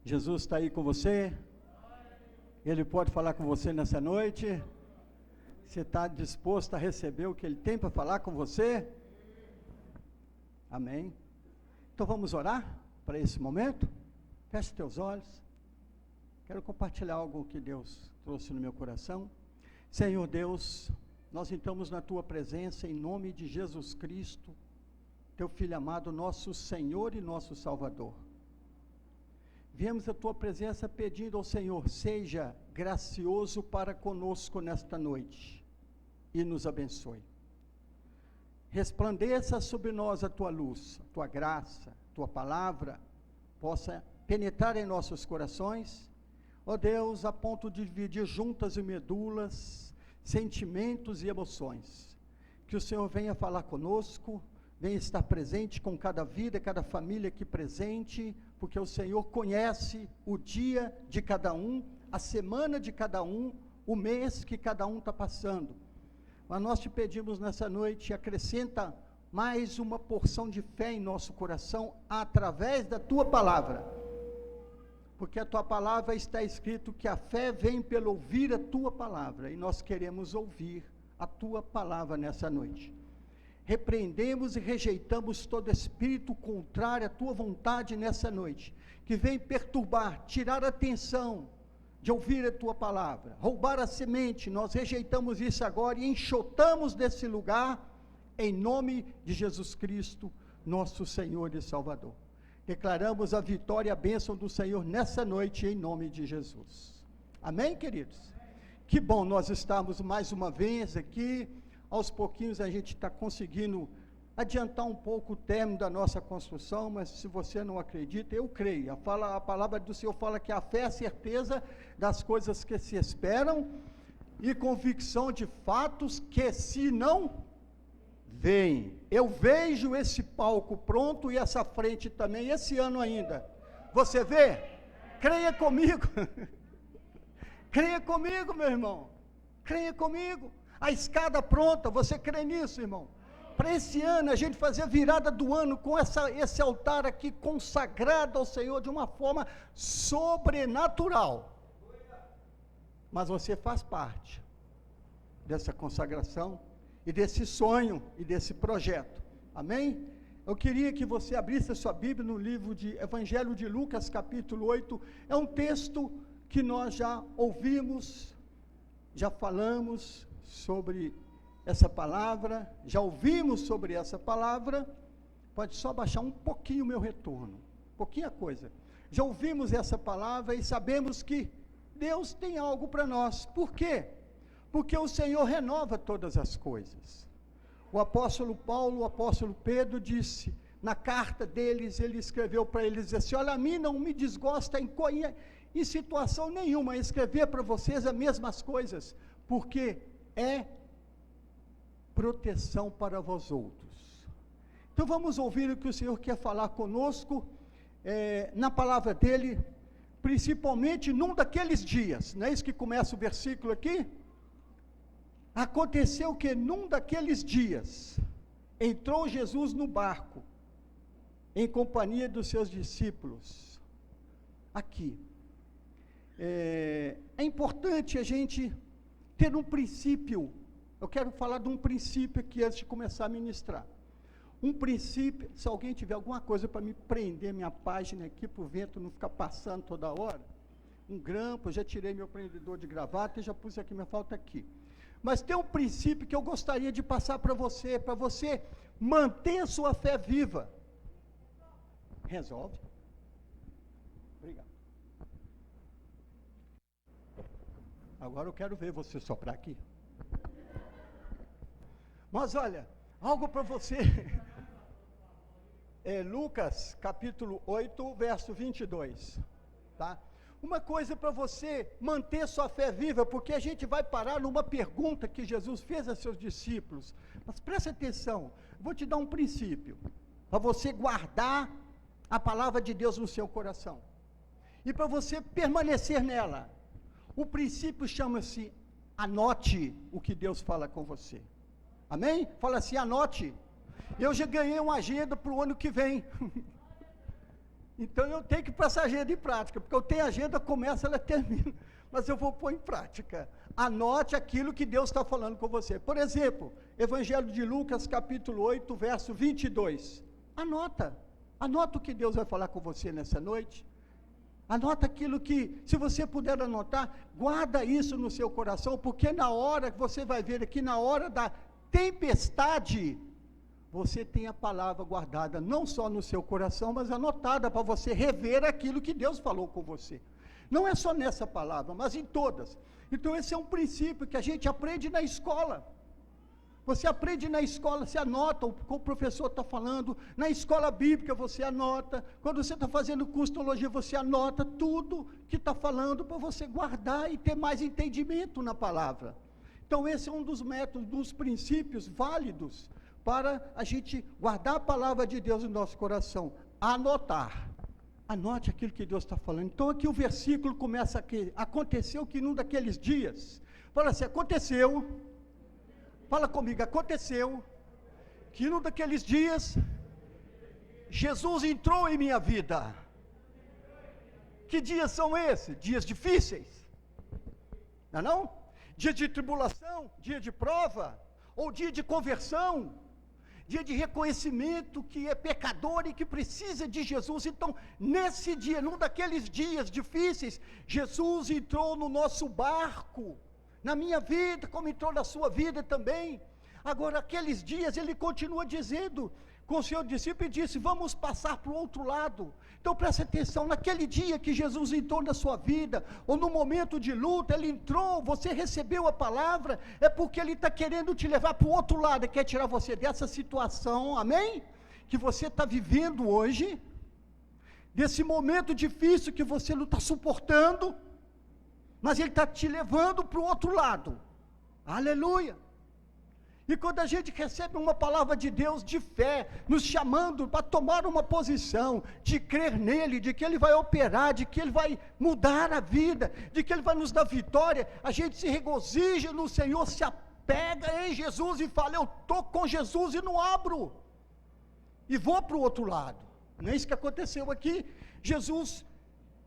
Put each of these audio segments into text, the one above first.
Jesus está aí com você? Ele pode falar com você nessa noite? Você está disposto a receber o que Ele tem para falar com você? Amém? Então vamos orar para esse momento? Feche teus olhos. Quero compartilhar algo que Deus trouxe no meu coração. Senhor Deus, nós entramos na Tua presença em nome de Jesus Cristo, Teu Filho amado, nosso Senhor e nosso Salvador. Viemos à Tua presença pedindo ao Senhor, seja gracioso para conosco nesta noite e nos abençoe. Resplandeça sobre nós a Tua luz, a Tua graça, a Tua palavra, possa penetrar em nossos corações, ó Deus, a ponto de dividir juntas e medulas, sentimentos e emoções. Que o Senhor venha falar conosco, venha estar presente com cada vida, cada família aqui presente, porque o Senhor conhece o dia de cada um, a semana de cada um, o mês que cada um está passando. Mas nós te pedimos nessa noite, acrescenta mais uma porção de fé em nosso coração, através da Tua palavra, porque a Tua palavra está escrito que a fé vem pelo ouvir a Tua palavra, e nós queremos ouvir a Tua palavra nessa noite. Repreendemos e rejeitamos todo espírito contrário à Tua vontade nessa noite, que vem perturbar, tirar a atenção de ouvir a Tua palavra, roubar a semente. Nós rejeitamos isso agora e enxotamos desse lugar, em nome de Jesus Cristo, nosso Senhor e Salvador. Declaramos a vitória e a bênção do Senhor nessa noite, em nome de Jesus. Amém, queridos? Que bom nós estarmos mais uma vez aqui. Aos pouquinhos a gente está conseguindo adiantar um pouco o término da nossa construção, mas se você não acredita, eu creio. A palavra do Senhor fala que a fé é a certeza das coisas que se esperam e convicção de fatos que se não veem. Eu vejo esse palco pronto e essa frente também, esse ano ainda. Você vê? Creia comigo. Creia comigo, meu irmão. Creia comigo. A escada pronta, você crê nisso, irmão? Para esse ano, a gente fazer a virada do ano com esse altar aqui consagrado ao Senhor de uma forma sobrenatural. Mas você faz parte dessa consagração e desse sonho e desse projeto. Amém? Eu queria que você abrisse a sua Bíblia no livro de Evangelho de Lucas, capítulo 8. É um texto que nós já ouvimos, já falamos sobre essa palavra, já ouvimos sobre essa palavra. Pode só baixar um pouquinho o meu retorno, pouquinha coisa. Já ouvimos essa palavra e sabemos que Deus tem algo para nós. Por quê? Porque o Senhor renova todas as coisas. O apóstolo Paulo, o apóstolo Pedro disse, na carta deles, ele escreveu para eles assim, olha, a mim não me desgosta em situação nenhuma escrever para vocês as mesmas coisas, porque é proteção para vós outros. Então vamos ouvir o que o Senhor quer falar conosco, na palavra dele, principalmente num daqueles dias. Não é isso que começa o versículo aqui? Aconteceu que num daqueles dias, entrou Jesus no barco, em companhia dos seus discípulos. Aqui, é importante a gente ter um princípio. Eu quero falar de um princípio aqui antes de começar a ministrar. Um princípio, se alguém tiver alguma coisa para me prender minha página aqui, para o vento não ficar passando toda hora, um grampo, eu já tirei meu prendedor de gravata e já pus aqui, minha falta aqui. Mas tem um princípio que eu gostaria de passar para você manter a sua fé viva. Resolve. Obrigado. Agora eu quero ver você soprar aqui. Mas olha, algo para você. Lucas, capítulo 8, verso 22. Tá? Uma coisa para você manter sua fé viva, porque a gente vai parar numa pergunta que Jesus fez a seus discípulos. Mas preste atenção, vou te dar um princípio, para você guardar a palavra de Deus no seu coração. E para você permanecer nela. O princípio chama-se, anote o que Deus fala com você. Amém? Fala assim, anote. Eu já ganhei uma agenda para o ano que vem. Então eu tenho que pôr essa agenda em prática, porque eu tenho agenda, começa, ela termina, mas eu vou pôr em prática. Anote aquilo que Deus está falando com você. Por exemplo, Evangelho de Lucas, capítulo 8, verso 22. Anota o que Deus vai falar com você nessa noite. Anota aquilo que, se você puder anotar, guarda isso no seu coração, porque na hora que você vai ver aqui, na hora da tempestade, você tem a palavra guardada, não só no seu coração, mas anotada para você rever aquilo que Deus falou com você. Não é só nessa palavra, mas em todas. Então esse é um princípio que a gente aprende na escola. Você aprende na escola, você anota o que o professor está falando, na escola bíblica você anota, quando você está fazendo curso de teologia, você anota tudo que está falando para você guardar e ter mais entendimento na palavra. Então esse é um dos métodos, dos princípios válidos para a gente guardar a palavra de Deus no nosso coração, anotar. Anote aquilo que Deus está falando. Então aqui o versículo começa aqui, aconteceu que num daqueles dias, fala assim, fala comigo, aconteceu que num daqueles dias, Jesus entrou em minha vida. Que dias são esses? Dias difíceis, não é não? Dia de tribulação, dia de prova, ou dia de conversão, dia de reconhecimento que é pecador e que precisa de Jesus. Então, nesse dia, num daqueles dias difíceis, Jesus entrou no nosso barco, na minha vida, como entrou na sua vida também. Agora, aqueles dias, ele continua dizendo com o seu discípulo e disse, vamos passar para o outro lado. Então, preste atenção, naquele dia que Jesus entrou na sua vida, ou no momento de luta, ele entrou, você recebeu a palavra, é porque ele está querendo te levar para o outro lado, ele quer tirar você dessa situação, amém? Que você está vivendo hoje, desse momento difícil que você não está suportando, mas ele está te levando para o outro lado, aleluia. E quando a gente recebe uma palavra de Deus de fé, nos chamando para tomar uma posição, de crer nele, de que ele vai operar, de que ele vai mudar a vida, de que ele vai nos dar vitória, a gente se regozija no Senhor, se apega em Jesus e fala, eu estou com Jesus e não abro, e vou para o outro lado. Não é isso que aconteceu aqui. Jesus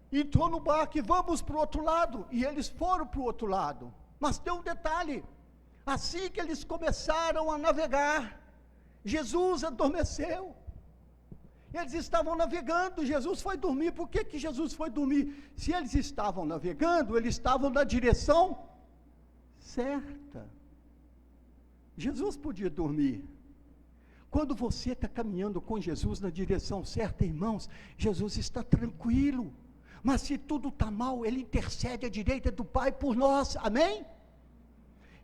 entrou no barco e vamos para o outro lado, e eles foram para o outro lado. Mas tem um detalhe, assim que eles começaram a navegar, Jesus adormeceu, eles estavam navegando, Jesus foi dormir. Por que Jesus foi dormir? Se eles estavam navegando, eles estavam na direção certa, Jesus podia dormir. Quando você está caminhando com Jesus na direção certa, irmãos, Jesus está tranquilo, mas se tudo está mal, ele intercede à direita do Pai por nós, amém?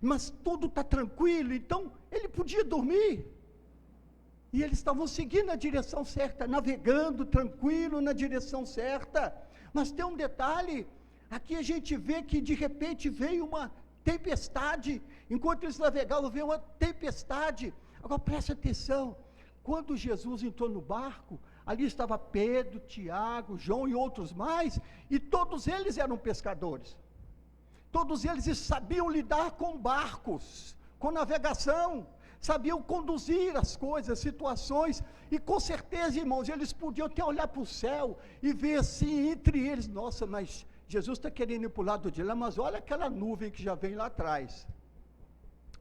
Mas tudo está tranquilo, então ele podia dormir, e eles estavam seguindo a direção certa, navegando tranquilo na direção certa. Mas tem um detalhe, aqui a gente vê que de repente veio uma tempestade, enquanto eles navegavam veio uma tempestade. Agora preste atenção, quando Jesus entrou no barco, ali estava Pedro, Tiago, João e outros mais, e todos eles eram pescadores. Todos eles sabiam lidar com barcos, com navegação, sabiam conduzir as coisas, as situações, e com certeza, irmãos, eles podiam até olhar para o céu e ver assim, entre eles, nossa, mas Jesus está querendo ir para o lado de lá, mas olha aquela nuvem que já vem lá atrás,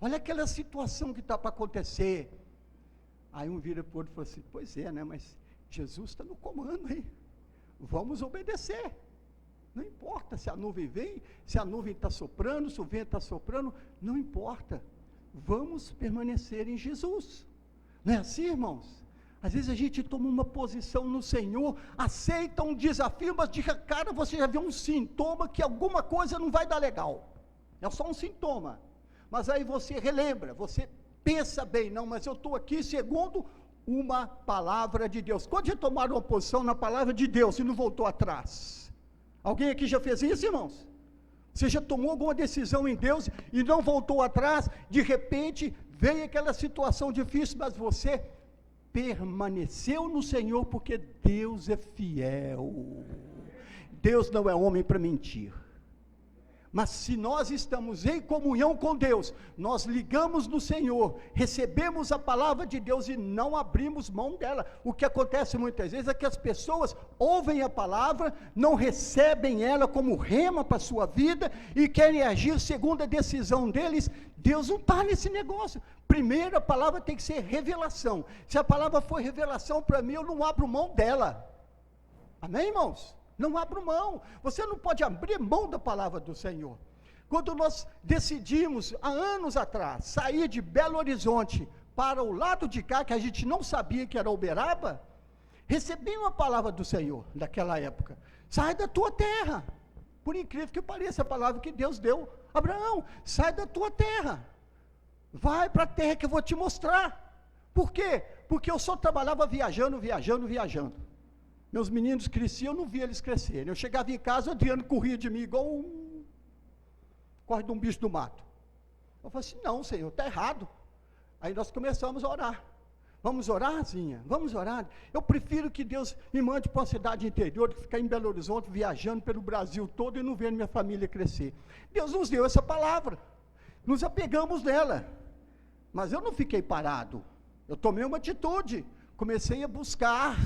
olha aquela situação que está para acontecer. Aí um vira para o outro e fala assim, pois é, né, mas Jesus está no comando, hein? Vamos obedecer. Não importa se a nuvem vem, se a nuvem está soprando, se o vento está soprando, não importa, vamos permanecer em Jesus. Não é assim, irmãos? Às vezes a gente toma uma posição no Senhor, aceita um desafio, mas de cara você já vê um sintoma que alguma coisa não vai dar legal, é só um sintoma, mas aí você relembra, você pensa bem, não, mas eu estou aqui segundo uma palavra de Deus. Quando já tomaram uma posição na palavra de Deus e não voltou atrás? Alguém aqui já fez isso, irmãos? Você já tomou alguma decisão em Deus e não voltou atrás? De repente, veio aquela situação difícil, mas você permaneceu no Senhor, porque Deus é fiel. Deus não é homem para mentir. Mas se nós estamos em comunhão com Deus, nós ligamos no Senhor, recebemos a palavra de Deus e não abrimos mão dela. O que acontece muitas vezes é que as pessoas ouvem a palavra, não recebem ela como rema para a sua vida e querem agir segundo a decisão deles. Deus não está nesse negócio. Primeiro, a palavra tem que ser revelação. Se a palavra for revelação para mim, eu não abro mão dela. Amém, irmãos? Não abro mão. Você não pode abrir mão da palavra do Senhor. Quando nós decidimos, há anos atrás, sair de Belo Horizonte para o lado de cá, que a gente não sabia que era Uberaba, recebi uma palavra do Senhor, naquela época. Sai da tua terra. Por incrível que pareça, a palavra que Deus deu. Abraão, sai da tua terra. Vai para a terra que eu vou te mostrar. Por quê? Porque eu só trabalhava viajando. Meus meninos cresciam, eu não via eles crescerem. Eu chegava em casa, o Adriano corria de mim igual corre de um bicho do mato. Eu falei assim, não, Senhor, está errado. Aí nós começamos a orar. Vamos orar, Zinha? Vamos orar? Eu prefiro que Deus me mande para uma cidade interior, do que ficar em Belo Horizonte, viajando pelo Brasil todo e não vendo minha família crescer. Deus nos deu essa palavra. Nos apegamos nela. Mas eu não fiquei parado. Eu tomei uma atitude. Comecei a buscar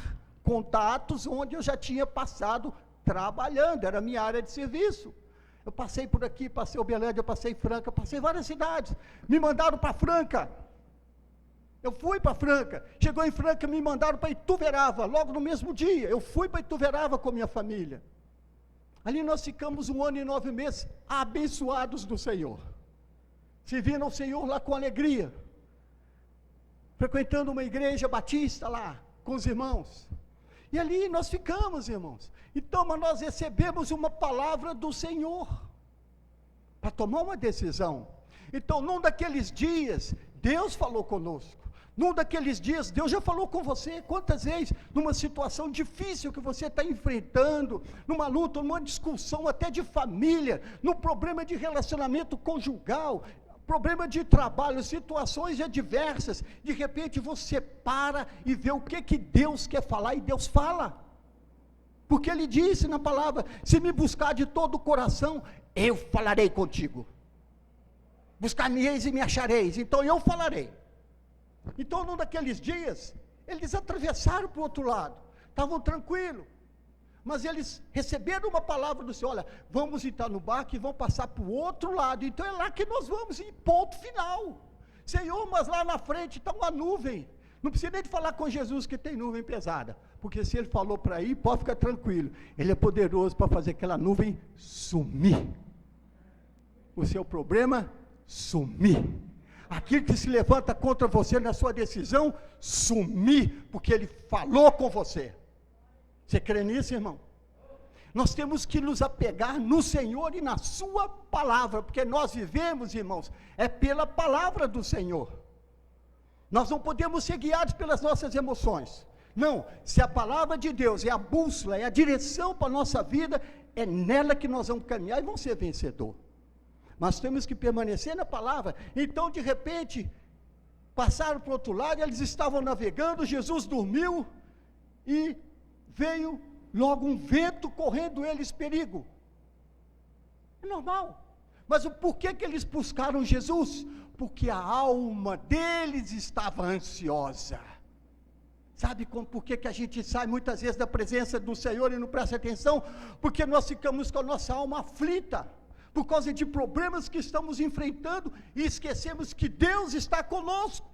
contatos onde eu já tinha passado trabalhando, era a minha área de serviço. Eu passei por aqui, passei Uberlândia, passei Franca, passei várias cidades. Me mandaram para Franca. Eu fui para Franca. Chegou em Franca, me mandaram para Ituverava, logo no mesmo dia. Eu fui para Ituverava com minha família. Ali nós ficamos 1 ano e 9 meses, abençoados do Senhor. Servindo ao Senhor lá com alegria. Frequentando uma igreja batista lá, com os irmãos. E ali nós ficamos, irmãos. Então, mas nós recebemos uma palavra do Senhor, para tomar uma decisão. Então, num daqueles dias, Deus falou conosco. Num daqueles dias, Deus já falou com você. Quantas vezes, numa situação difícil que você está enfrentando, numa luta, numa discussão até de família, num problema de relacionamento conjugal, problema de trabalho, situações adversas, de repente você para e vê o que Deus quer falar, e Deus fala, porque Ele disse na palavra, se me buscar de todo o coração, eu falarei contigo, buscar-me-eis e me achareis, então eu falarei. Então num daqueles dias, eles atravessaram para o outro lado, estavam tranquilos, mas eles receberam uma palavra do Senhor, olha, vamos entrar no barco e vamos passar para o outro lado, então é lá que nós vamos, e ponto final. Senhor, mas lá na frente está uma nuvem, não precisa nem de falar com Jesus que tem nuvem pesada, porque se Ele falou para ir, pode ficar tranquilo, Ele é poderoso para fazer aquela nuvem sumir, o seu problema sumir, aquilo que se levanta contra você na sua decisão, sumir, porque Ele falou com você. Você crê nisso, irmão? Nós temos que nos apegar no Senhor e na sua palavra, porque nós vivemos, irmãos, é pela palavra do Senhor. Nós não podemos ser guiados pelas nossas emoções. Não, se a palavra de Deus é a bússola, é a direção para a nossa vida, é nela que nós vamos caminhar e vamos ser vencedor. Mas temos que permanecer na palavra. Então, de repente, passaram para o outro lado, eles estavam navegando, Jesus dormiu e veio logo um vento correndo eles perigo. É normal. Mas o porquê que eles buscaram Jesus? Porque a alma deles estava ansiosa. Sabe por que a gente sai muitas vezes da presença do Senhor e não presta atenção? Porque nós ficamos com a nossa alma aflita, por causa de problemas que estamos enfrentando, e esquecemos que Deus está conosco.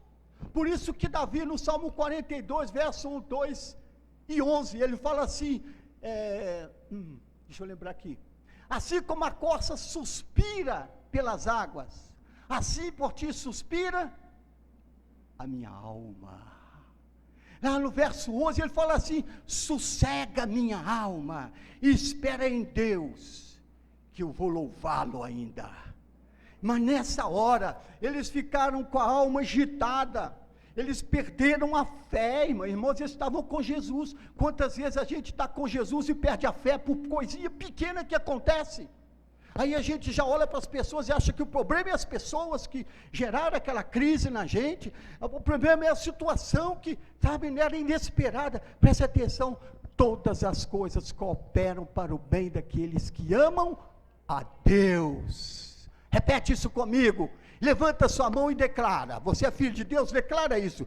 Por isso que Davi, no Salmo 42, verso 1, 2 e 11, ele fala assim, deixa eu lembrar aqui, assim como a corça suspira pelas águas, assim por ti suspira a minha alma. Lá no verso 11 ele fala assim, sossega minha alma, e espera em Deus, que eu vou louvá-lo ainda. Mas nessa hora, eles ficaram com a alma agitada, eles perderam a fé, irmãos, eles estavam com Jesus. Quantas vezes a gente está com Jesus e perde a fé por coisinha pequena que acontece? Aí a gente já olha para as pessoas e acha que o problema é as pessoas que geraram aquela crise na gente, o problema é a situação que, sabe, era inesperada. Preste atenção, todas as coisas cooperam para o bem daqueles que amam a Deus. Repete isso comigo. Levanta sua mão e declara. Você é filho de Deus? Declara isso.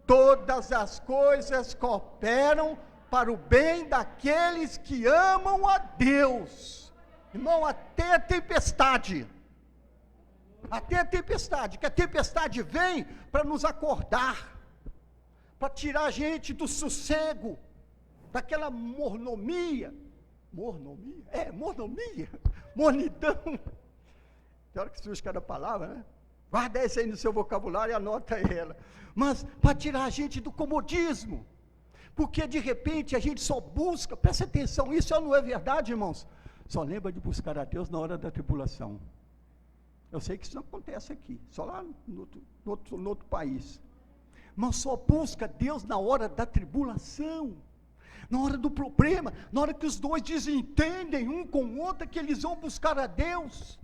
Todas as coisas cooperam para o bem daqueles que amam a Deus. Irmão, até a tempestade. Até a tempestade. Que a tempestade vem para nos acordar. Para tirar a gente do sossego. Daquela mornomia. Mornomia? Mornomia. Mornidão. Tem hora que surge cada palavra, né? Guarda essa aí no seu vocabulário e anota ela. Mas para tirar a gente do comodismo. Porque de repente a gente só busca, presta atenção, isso não é verdade, irmãos? Só lembra de buscar a Deus na hora da tribulação. Eu sei que isso não acontece aqui, só lá no outro país. Mas só busca Deus na hora da tribulação. Na hora do problema, na hora que os dois desentendem um com o outro, que eles vão buscar a Deus.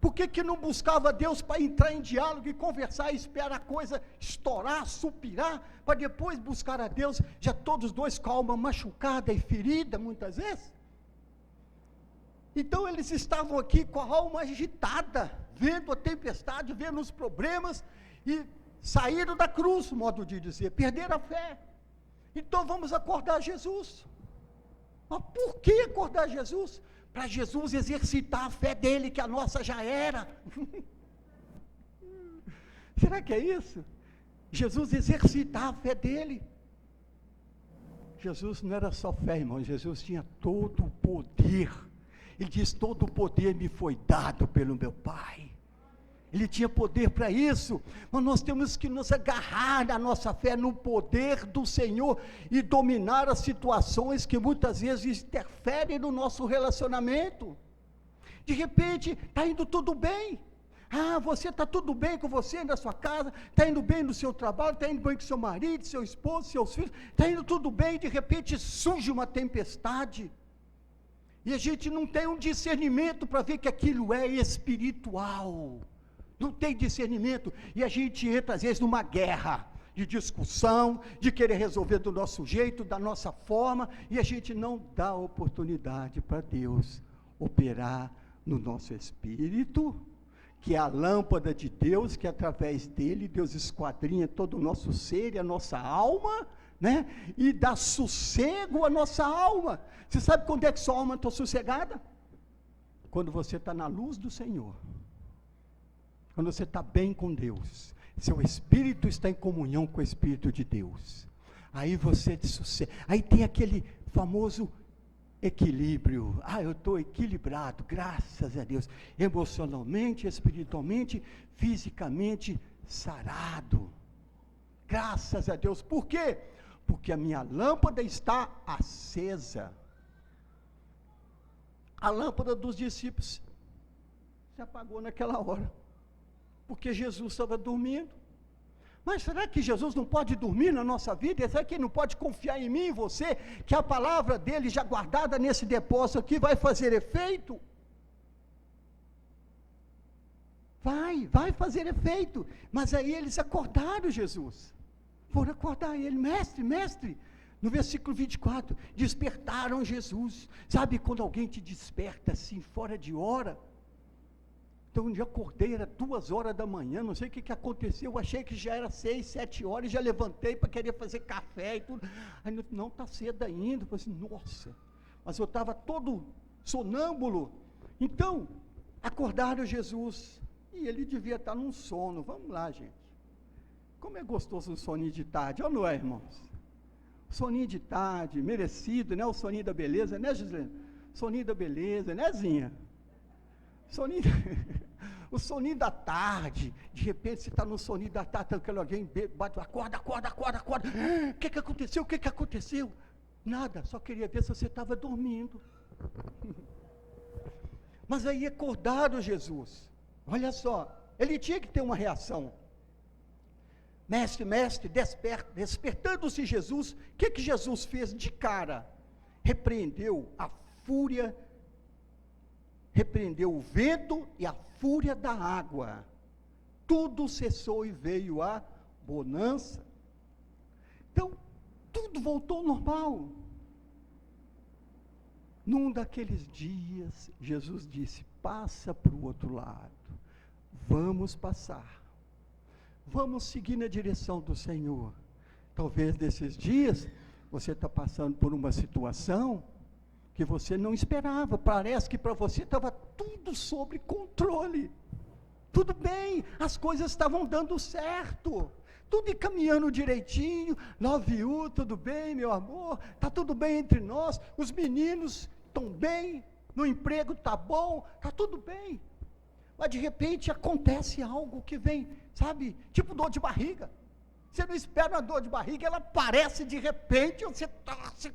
Por que não buscava Deus para entrar em diálogo e conversar e esperar a coisa estourar, supirar, para depois buscar a Deus, já todos dois com a alma machucada e ferida, muitas vezes? Então eles estavam aqui com a alma agitada, vendo a tempestade, vendo os problemas, e saíram da cruz, modo de dizer, perderam a fé. Então vamos acordar Jesus. Mas por que acordar Jesus? Para Jesus exercitar a fé dele, que a nossa já era. Será que é isso? Jesus exercitar a fé dele. Jesus não era só fé, irmão, Jesus tinha todo o poder. Ele diz, todo o poder me foi dado pelo meu Pai. Ele tinha poder para isso, mas nós temos que nos agarrar na nossa fé, no poder do Senhor, e dominar as situações que muitas vezes interferem no nosso relacionamento. De repente, está indo tudo bem, você está tudo bem com você na sua casa, está indo bem no seu trabalho, está indo bem com seu marido, seu esposo, seus filhos, está indo tudo bem, de repente surge uma tempestade, e a gente não tem um discernimento para ver que aquilo é espiritual. Não tem discernimento, e a gente entra às vezes numa guerra de discussão, de querer resolver do nosso jeito, da nossa forma, e a gente não dá oportunidade para Deus operar no nosso espírito, que é a lâmpada de Deus, que através dele Deus esquadrinha todo o nosso ser e a nossa alma, né? E dá sossego à nossa alma. Você sabe quando é que sua alma está sossegada? Quando você está na luz do Senhor. Quando você está bem com Deus, seu espírito está em comunhão com o Espírito de Deus, aí você sossega, aí tem aquele famoso equilíbrio, eu estou equilibrado, graças a Deus, emocionalmente, espiritualmente, fisicamente sarado, graças a Deus. Por quê? Porque a minha lâmpada está acesa. A lâmpada dos discípulos se apagou naquela hora, porque Jesus estava dormindo. Mas será que Jesus não pode dormir na nossa vida? Será que Ele não pode confiar em mim e em você, que a palavra dEle já guardada nesse depósito aqui vai fazer efeito? Vai fazer efeito. Mas aí eles acordaram Jesus, foram acordar Ele, mestre, no versículo 24, despertaram Jesus. Sabe quando alguém te desperta assim, fora de hora? Então, um dia acordei, era 2 horas da manhã, não sei o que aconteceu, eu achei que já era 6, 7 horas, e já levantei para querer fazer café e tudo. Aí, não, está cedo ainda. Eu falei assim, nossa, mas eu estava todo sonâmbulo. Então, acordaram Jesus, e ele devia estar num sono. Vamos lá, gente. Como é gostoso um soninho de tarde, ou não é, irmãos? Soninho de tarde, merecido, né? O soninho da beleza, né, Gislene? Soninho da beleza, né, Zinha? O soninho da tarde, de repente você está no soninho da tarde, aquele alguém bate, acorda, o que aconteceu? Nada, só queria ver se você estava dormindo. Mas aí acordaram Jesus, olha só, ele tinha que ter uma reação. Mestre, despertando-se Jesus, o que Jesus fez de cara? Repreendeu a fúria, repreendeu o vento e a fúria da água, tudo cessou e veio a bonança. Então, tudo voltou ao normal. Num daqueles dias, Jesus disse: passa para o outro lado. Vamos passar. Vamos seguir na direção do Senhor. Talvez nesses dias, você está passando por uma situação que você não esperava. Parece que para você estava tudo sob controle. Tudo bem, as coisas estavam dando certo. Tudo caminhando direitinho. Love you, tudo bem, meu amor? Está tudo bem entre nós. Os meninos estão bem. No emprego está bom. Está tudo bem. Mas de repente acontece algo que vem, sabe, tipo dor de barriga. Você não espera uma dor de barriga, ela aparece de repente, você tosse.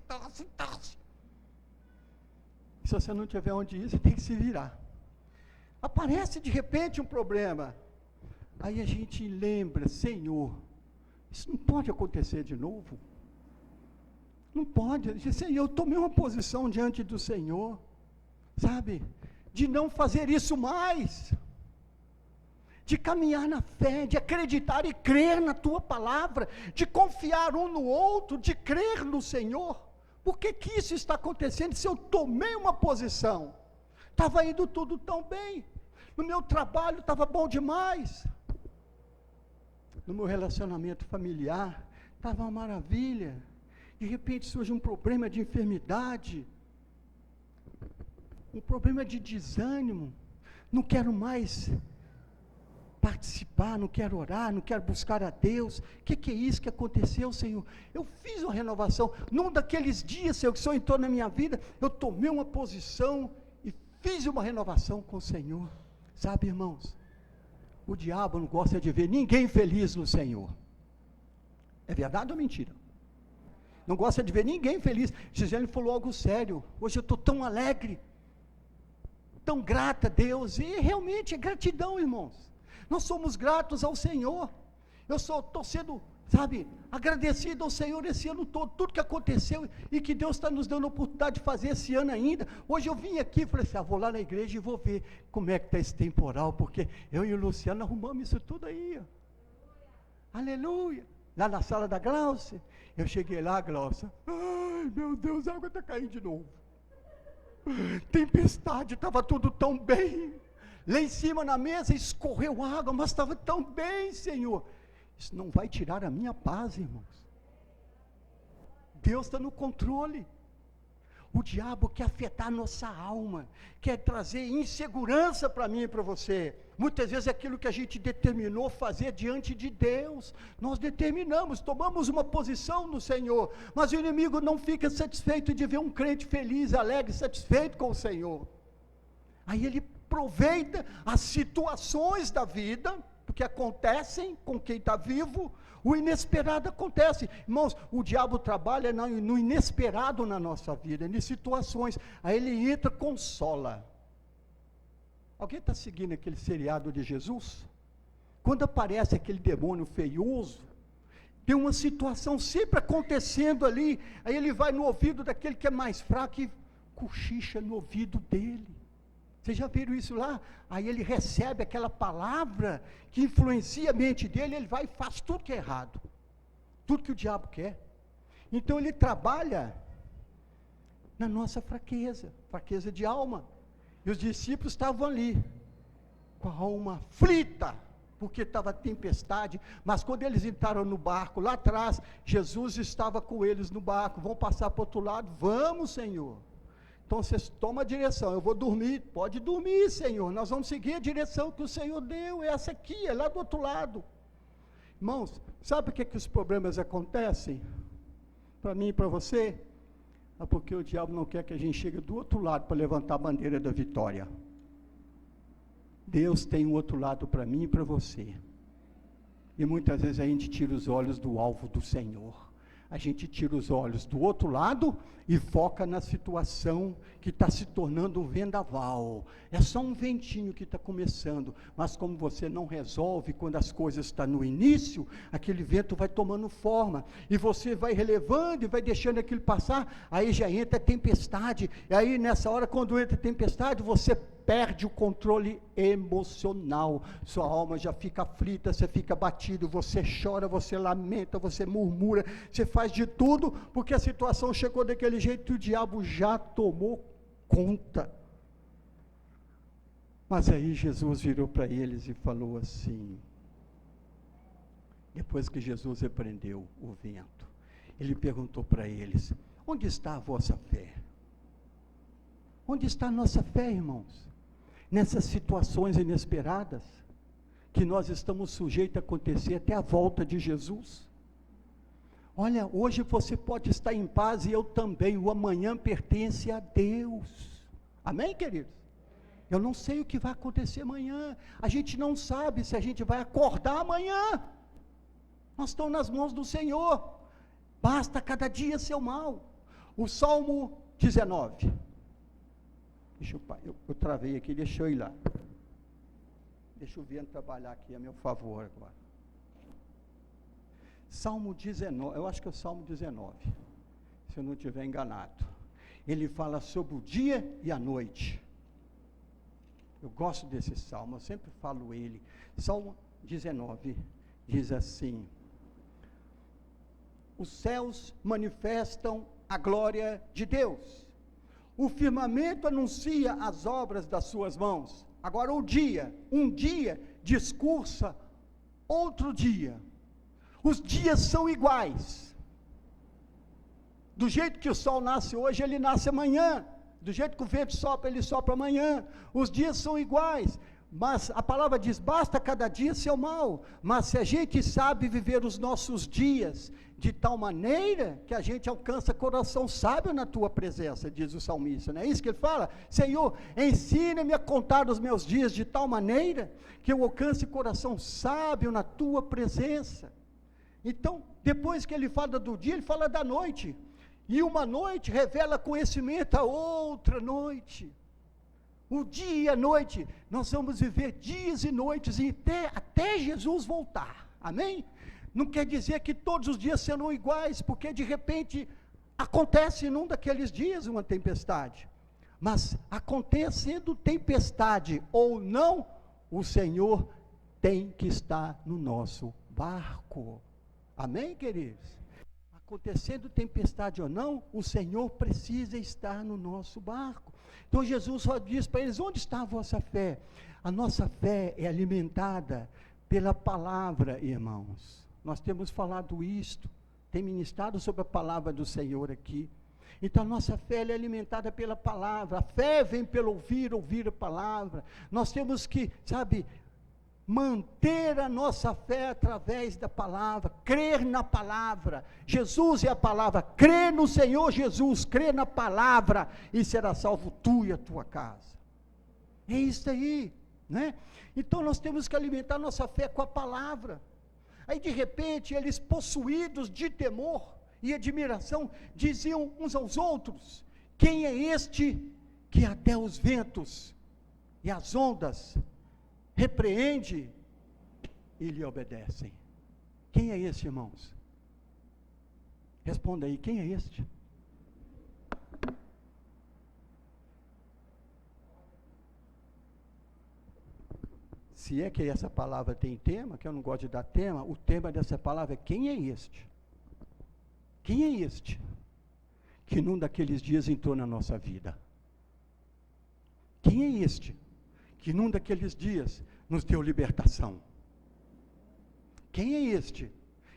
Se você não tiver onde ir, você tem que se virar. Aparece de repente um problema. Aí a gente lembra: Senhor, isso não pode acontecer de novo. Não pode. Senhor, eu tomei uma posição diante do Senhor, sabe, de não fazer isso mais, de caminhar na fé, de acreditar e crer na tua palavra, de confiar um no outro, de crer no Senhor. Por que que isso está acontecendo? Se eu tomei uma posição, estava indo tudo tão bem, no meu trabalho estava bom demais, no meu relacionamento familiar estava uma maravilha, de repente surge um problema de enfermidade, um problema de desânimo, não quero mais participar, não quero orar, não quero buscar a Deus. O que é isso que aconteceu, Senhor? Eu fiz uma renovação, num daqueles dias, Senhor, que o Senhor entrou na minha vida, eu tomei uma posição e fiz uma renovação com o Senhor. Sabe, irmãos, o diabo não gosta de ver ninguém feliz no Senhor. É verdade ou mentira? Não gosta de ver ninguém feliz. Gisele falou algo sério: hoje eu estou tão alegre, tão grata a Deus, e realmente é gratidão, irmãos. Nós somos gratos ao Senhor. Eu estou sendo, sabe, agradecido ao Senhor esse ano todo, tudo que aconteceu e que Deus está nos dando a oportunidade de fazer esse ano ainda. Hoje eu vim aqui e falei assim: vou lá na igreja e vou ver como é que está esse temporal, porque eu e o Luciano arrumamos isso tudo aí, ó. Aleluia. Lá na sala da Glaucia, eu cheguei lá, Glaucia, ai meu Deus, a água está caindo de novo. Tempestade, estava tudo tão bem. Lá em cima na mesa escorreu água, mas estava tão bem, Senhor. Isso não vai tirar a minha paz, irmãos. Deus está no controle. O diabo quer afetar a nossa alma, quer trazer insegurança para mim e para você. Muitas vezes é aquilo que a gente determinou fazer diante de Deus, nós determinamos, tomamos uma posição no Senhor, mas o inimigo não fica satisfeito de ver um crente feliz, alegre, satisfeito com o Senhor. Aí ele aproveita as situações da vida, porque acontecem com quem está vivo. O inesperado acontece, irmãos. O diabo trabalha no inesperado na nossa vida, em situações. Aí ele entra, consola. Alguém está seguindo aquele seriado de Jesus? Quando aparece aquele demônio feioso, tem uma situação sempre acontecendo ali, aí ele vai no ouvido daquele que é mais fraco e cochicha no ouvido dele. Vocês já viram isso lá? Aí ele recebe aquela palavra que influencia a mente dele, ele vai e faz tudo que é errado, tudo que o diabo quer. Então ele trabalha na nossa fraqueza de alma. E os discípulos estavam ali, com a alma aflita, porque estava tempestade, mas quando eles entraram no barco, lá atrás, Jesus estava com eles no barco. Vão passar para o outro lado? Vamos, Senhor. Então vocês tomam a direção: eu vou dormir. Pode dormir, Senhor, nós vamos seguir a direção que o Senhor deu, é essa aqui, é lá do outro lado. Irmãos, sabe por que os problemas acontecem? Para mim e para você? É porque o diabo não quer que a gente chegue do outro lado para levantar a bandeira da vitória. Deus tem um outro lado para mim e para você. E muitas vezes a gente tira os olhos do alvo do Senhor. A gente tira os olhos do outro lado e foca na situação que está se tornando um vendaval. É só um ventinho que está começando, mas como você não resolve quando as coisas estão no início, aquele vento vai tomando forma, e você vai relevando e vai deixando aquilo passar, aí já entra a tempestade, e aí nessa hora, quando entra a tempestade, você perde o controle emocional, sua alma já fica aflita, você fica batido, você chora, você lamenta, você murmura, você faz de tudo, porque a situação chegou daquele jeito e o diabo já tomou conta. Mas aí Jesus virou para eles e falou assim, depois que Jesus repreendeu o vento, ele perguntou para eles, onde está a vossa fé? Onde está a nossa fé, irmãos? Nessas situações inesperadas, que nós estamos sujeitos a acontecer até a volta de Jesus. Olha, hoje você pode estar em paz e eu também, o amanhã pertence a Deus. Amém, queridos? Eu não sei o que vai acontecer amanhã, a gente não sabe se a gente vai acordar amanhã. Nós estamos nas mãos do Senhor, basta cada dia seu mal. O Salmo 19, eu travei aqui, deixa eu ir lá. Deixa o vento trabalhar aqui a meu favor agora. Salmo 19, eu acho que é o Salmo 19, se eu não estiver enganado. Ele fala sobre o dia e a noite. Eu gosto desse salmo, eu sempre falo ele. Salmo 19 diz assim: os céus manifestam a glória de Deus, o firmamento anuncia as obras das suas mãos. Agora um dia discursa outro dia. Os dias são iguais. Do jeito que o sol nasce hoje, ele nasce amanhã. Do jeito que o vento sopra, ele sopra amanhã. Os dias são iguais. Mas a palavra diz, basta cada dia seu mal. Mas se a gente sabe viver os nossos dias de tal maneira que a gente alcança coração sábio na tua presença, diz o salmista, não é isso que ele fala? Senhor, ensina-me a contar os meus dias de tal maneira que eu alcance coração sábio na tua presença. Então, depois que ele fala do dia, ele fala da noite. E uma noite revela conhecimento a outra noite. O dia e a noite, nós vamos viver dias e noites até Jesus voltar. Amém? Não quer dizer que todos os dias serão iguais, porque de repente acontece num daqueles dias uma tempestade. Mas acontecendo tempestade ou não, o Senhor tem que estar no nosso barco. Amém, queridos? Acontecendo tempestade ou não, o Senhor precisa estar no nosso barco. Então Jesus só diz para eles, onde está a vossa fé? A nossa fé é alimentada pela palavra, irmãos. Nós temos falado isto, tem ministrado sobre a palavra do Senhor aqui. Então a nossa fé é alimentada pela palavra. A fé vem pelo ouvir a palavra. Nós temos que, manter a nossa fé através da palavra, crer na palavra. Jesus é a palavra, crê no Senhor Jesus, crê na palavra e será salvo tu e a tua casa. É isso aí, né? Então nós temos que alimentar nossa fé com a palavra. Aí de repente eles, possuídos de temor e admiração, diziam uns aos outros, quem é este que até os ventos e as ondas repreende e lhe obedecem? Quem é este, irmãos? Responda aí, quem é este? Se é que essa palavra tem tema, que eu não gosto de dar tema, o tema dessa palavra é quem é este? Quem é este que num daqueles dias entrou na nossa vida? Quem é este que num daqueles dias nos deu libertação? Quem é este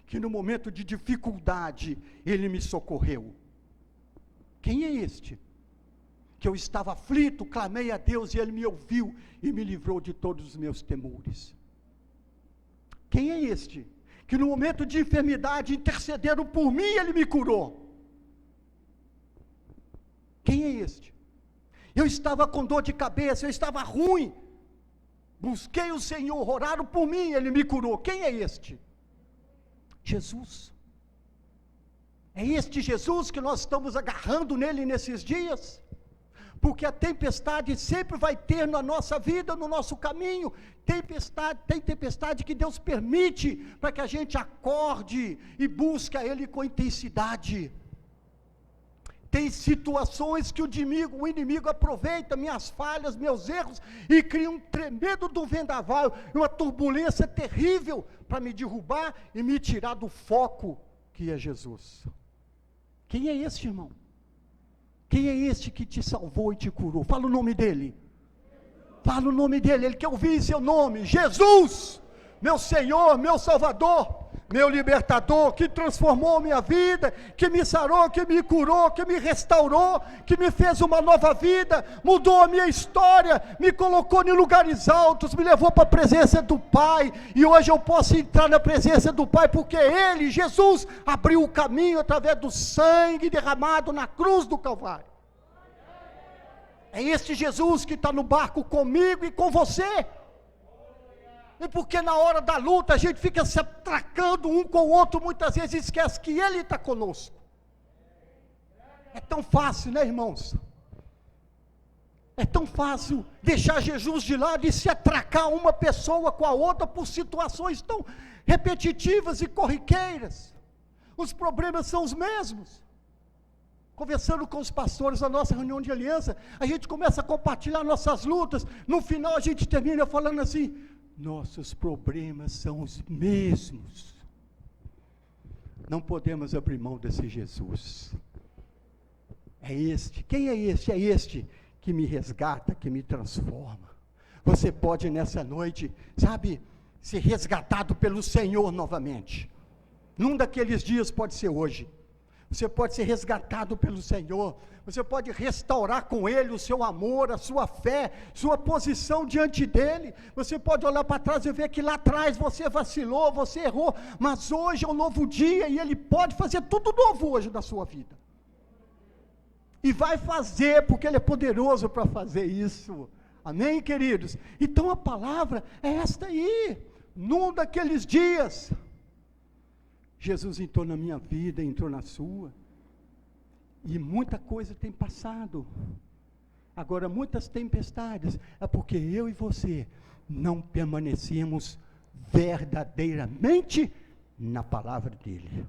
que no momento de dificuldade ele me socorreu? Quem é este que eu estava aflito, clamei a Deus e ele me ouviu e me livrou de todos os meus temores? Quem é este que no momento de enfermidade intercederam por mim e ele me curou? Quem é este? Eu estava com dor de cabeça, eu estava ruim, busquei o Senhor, oraram por mim, ele me curou. Quem é este? Jesus. É este Jesus que nós estamos agarrando nele nesses dias, porque a tempestade sempre vai ter na nossa vida, no nosso caminho. Tem tempestade que Deus permite para que a gente acorde e busque a Ele com intensidade. Tem situações que o inimigo aproveita minhas falhas, meus erros, e cria um tremendo do vendaval, uma turbulência terrível, para me derrubar e me tirar do foco que é Jesus. Quem é esse, irmão? Quem é este que te salvou e te curou? Fala o nome dele. Fala o nome dele, ele quer ouvir seu nome. Jesus, meu Senhor, meu Salvador, meu libertador, que transformou minha vida, que me sarou, que me curou, que me restaurou, que me fez uma nova vida, mudou a minha história, me colocou em lugares altos, me levou para a presença do Pai, e hoje eu posso entrar na presença do Pai, porque Ele, Jesus, abriu o caminho através do sangue derramado na cruz do Calvário. É este Jesus que está no barco comigo e com você. E porque na hora da luta a gente fica se atracando um com o outro, muitas vezes esquece que Ele está conosco. É tão fácil, né, irmãos? É tão fácil deixar Jesus de lado e se atracar uma pessoa com a outra por situações tão repetitivas e corriqueiras. Os problemas são os mesmos. Conversando com os pastores da nossa reunião de aliança, a gente começa a compartilhar nossas lutas, no final a gente termina falando assim: nossos problemas são os mesmos. Não podemos abrir mão desse Jesus. É este, quem é este? É este que me resgata, que me transforma. Você pode nessa noite, sabe, ser resgatado pelo Senhor novamente. Num daqueles dias pode ser hoje. Você pode ser resgatado pelo Senhor, você pode restaurar com Ele o seu amor, a sua fé, sua posição diante dEle. Você pode olhar para trás e ver que lá atrás você vacilou, você errou, mas hoje é um novo dia e Ele pode fazer tudo novo hoje na sua vida. E vai fazer, porque Ele é poderoso para fazer isso. Amém, queridos? Então a palavra é esta aí. Num daqueles dias, Jesus entrou na minha vida, entrou na sua, e muita coisa tem passado. Agora, muitas tempestades, é porque eu e você não permanecemos verdadeiramente na palavra dele.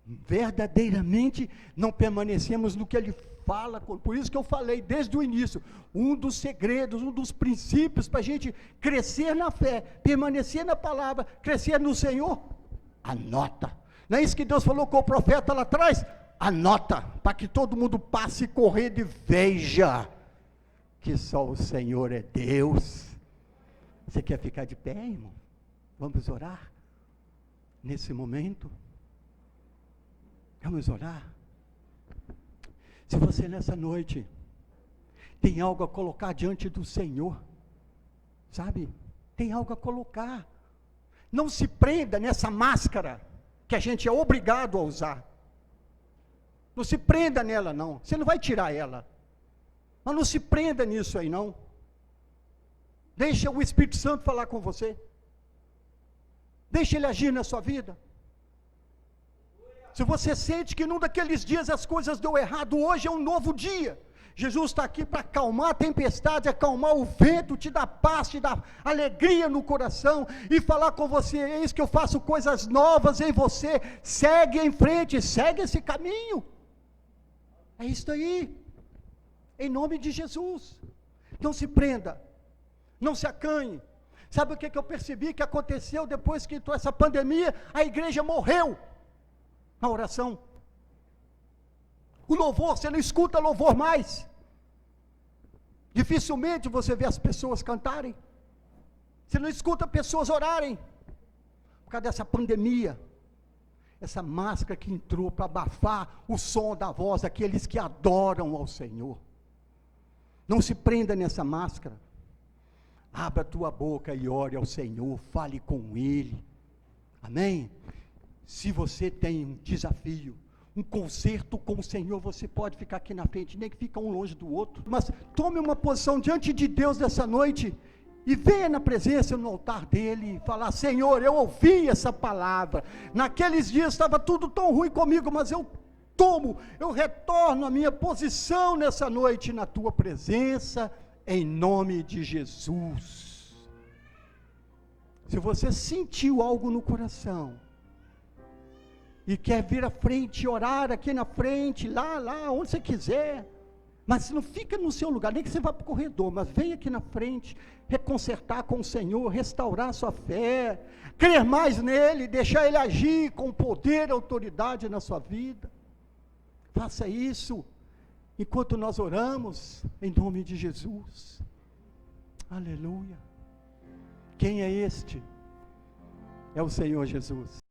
Verdadeiramente não permanecemos no que ele fala. Por isso que eu falei desde o início, um dos segredos, um dos princípios para a gente crescer na fé, permanecer na palavra, crescer no Senhor, anota. Não é isso que Deus falou com o profeta lá atrás? Anota, para que todo mundo passe correndo e veja que só o Senhor é Deus. Você quer ficar de pé, irmão? Vamos orar nesse momento? Vamos orar? Se você nessa noite tem algo a colocar diante do Senhor, sabe? Tem algo a colocar. Não se prenda nessa máscara que a gente é obrigado a usar. Não se prenda nela não, você não vai tirar ela. Mas não se prenda nisso aí não. Deixa o Espírito Santo falar com você. Deixa ele agir na sua vida. Se você sente que num daqueles dias as coisas deu errado, hoje é um novo dia. Jesus está aqui para acalmar a tempestade, acalmar o vento, te dar paz, te dar alegria no coração e falar com você: eis que eu faço coisas novas em você, segue em frente, segue esse caminho. É isso aí, em nome de Jesus. Não se prenda, não se acanhe. Sabe o que eu percebi que aconteceu depois que entrou essa pandemia? A igreja morreu. A oração, o louvor, você não escuta louvor mais, dificilmente você vê as pessoas cantarem, você não escuta pessoas orarem, por causa dessa pandemia, essa máscara que entrou para abafar o som da voz daqueles que adoram ao Senhor. Não se prenda nessa máscara, abra a tua boca e ore ao Senhor, fale com Ele, amém? Se você tem um desafio, um concerto com o Senhor, você pode ficar aqui na frente, nem que fica um longe do outro, mas tome uma posição diante de Deus nessa noite, e venha na presença, no altar dele, e falar: Senhor, eu ouvi essa palavra, naqueles dias estava tudo tão ruim comigo, mas eu retorno à minha posição nessa noite, na tua presença, em nome de Jesus. Se você sentiu algo no coração, e quer vir à frente, orar aqui na frente, lá, onde você quiser, mas não fica no seu lugar, nem que você vá para o corredor, mas vem aqui na frente, reconcertar com o Senhor, restaurar a sua fé, crer mais nele, deixar ele agir com poder e autoridade na sua vida. Faça isso enquanto nós oramos, em nome de Jesus. Aleluia. Quem é este? É o Senhor Jesus.